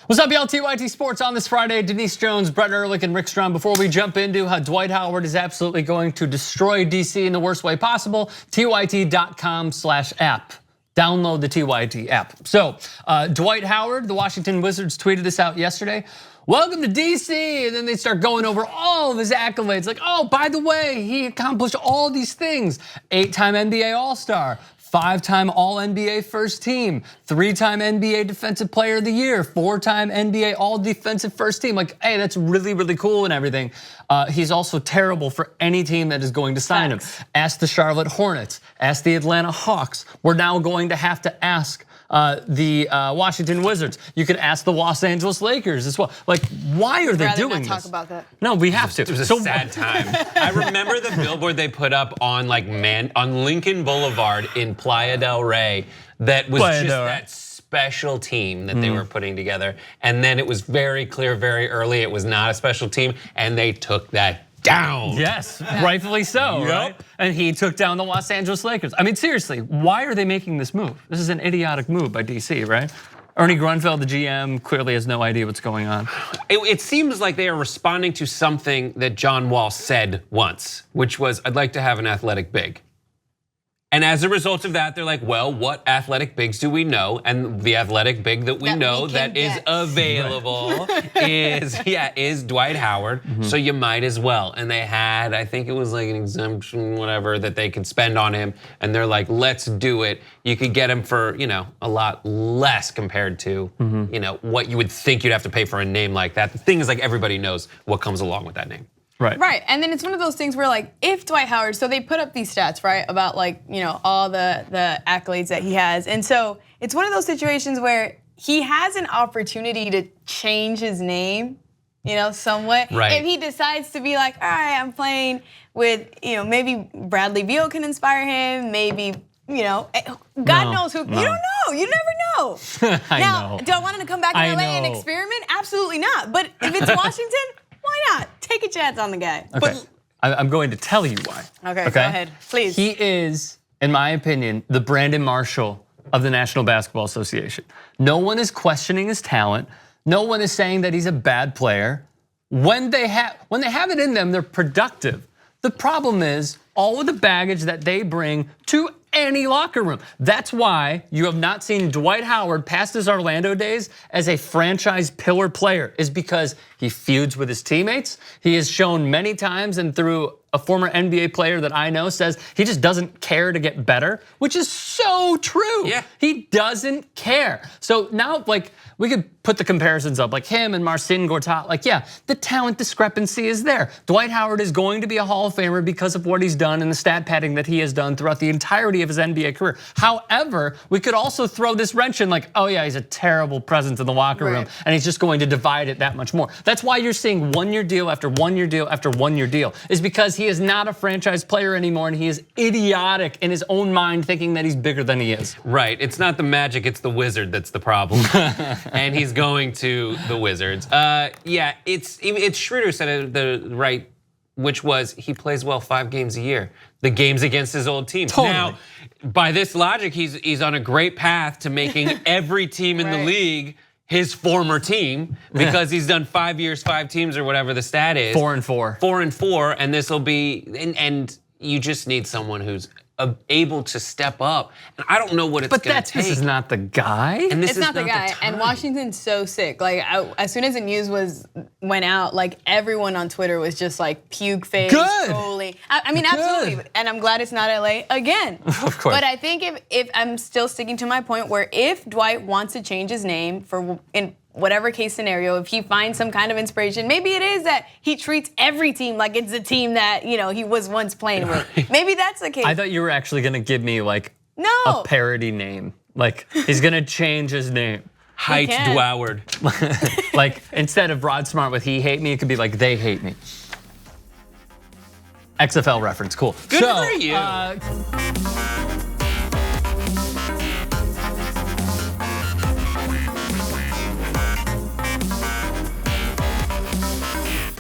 What's up, y'all? TYT Sports on this Friday. Denise Jones, Brett Erlich, and Rick Strom. Before we jump into how Dwight Howard is absolutely going to destroy DC in the worst way possible, tyt.com/app. Download the TYT app. So, Dwight Howard, the Washington Wizards, tweeted this out yesterday. Welcome to DC, and then they start going over all of his accolades. Like, oh, by the way, he accomplished all these things. 8-time NBA All-Star, 5-time All-NBA First Team, 3-time NBA Defensive Player of the Year, 4-time NBA All-Defensive First Team. Like, hey, that's really, really cool and everything. He's also terrible for any team that is going to sign him. Ask the Charlotte Hornets, ask the Atlanta Hawks. We're now going to have to ask the Washington Wizards. You could ask the Los Angeles Lakers as well. Like, why are they doing this? Talk about that. No, we have to. It was a sad time. I remember the billboard they put up on on Lincoln Boulevard in Playa del Rey that was that special team that they were putting together. And then it was very clear very early it was not a special team, and they took that down. Yes, rightfully so, right? And he took down the Los Angeles Lakers. I mean, seriously, why are they making this move? This is an idiotic move by DC, right? Ernie Grunfeld, the GM, clearly has no idea what's going on. It seems like they are responding to something that John Wall said once, which was, I'd like to have an athletic big. And as a result of that, they're like, well, what athletic bigs do we know? And the athletic big that we know that is available is Dwight Howard. So you might as well. And they had, I think it was like an exemption, whatever, that they could spend on him. And they're like, let's do it. You could get him for, a lot less compared to, what you would think you'd have to pay for a name like that. The thing is, like, everybody knows what comes along with that name. Right, and then it's one of those things where, like, if Dwight Howard, so they put up these stats, right, about like, all the accolades that he has. And so it's one of those situations where he has an opportunity to change his name, somewhat. Right. If he decides to be like, all right, I'm playing with, maybe Bradley Beal can inspire him, maybe, God knows who, you don't know, you never know. Now, do I want him to come back to LA and experiment? Absolutely not, but if it's Washington, why not? Take a chance on the guy. Okay, I'm going to tell you why. Okay, go ahead, please. He is, in my opinion, the Brandon Marshall of the National Basketball Association. No one is questioning his talent. No one is saying that he's a bad player. When they have it in them, they're productive. The problem is all of the baggage that they bring to any locker room. That's why you have not seen Dwight Howard past his Orlando days as a franchise pillar player, is because he feuds with his teammates. He has shown many times, and through a former NBA player that I know says he just doesn't care to get better, which is so true. Yeah. He doesn't care. So now, like, we could put the comparisons up, like him and Marcin Gortat. Like, yeah, the talent discrepancy is there. Dwight Howard is going to be a Hall of Famer because of what he's done and the stat padding that he has done throughout the entirety of his NBA career. However, we could also throw this wrench in, like, oh yeah, he's a terrible presence in the locker room, and he's just going to divide it that much more. That's why you're seeing 1-year deal after 1-year deal after 1-year deal, is because he is not a franchise player anymore, and he is idiotic in his own mind, thinking that he's bigger than he is. Right, it's not the Magic, it's the Wizard that's the problem. And he's going to the Wizards. Yeah, it's Schroeder said it right, which was he plays well 5 games a year. The games against his old team. Totally. Now, by this logic, he's on a great path to making every team in the league his former team, because he's done 5 years, 5 teams, or whatever the stat is. 4-4. 4-4, and this will be, and you just need someone who's able to step up. And I don't know what it's gonna take. But this is not the guy. And it's not the guy. And Washington's so sick. Like, as soon as the news went out, like, everyone on Twitter was just like puke face. Good. Totally. I mean, absolutely. And I'm glad it's not LA again. Of course. But I think if I'm still sticking to my point, where if Dwight wants to change his name in whatever case scenario, if he finds some kind of inspiration, maybe it is that he treats every team like it's a team that he was once playing with. Maybe that's the case. I thought you were actually gonna give me like a parody name. Like, he's gonna change his name. Height Dwoward. Like, instead of Rod Smart with he hate me, it could be like they hate me. XFL reference, cool. Good for you.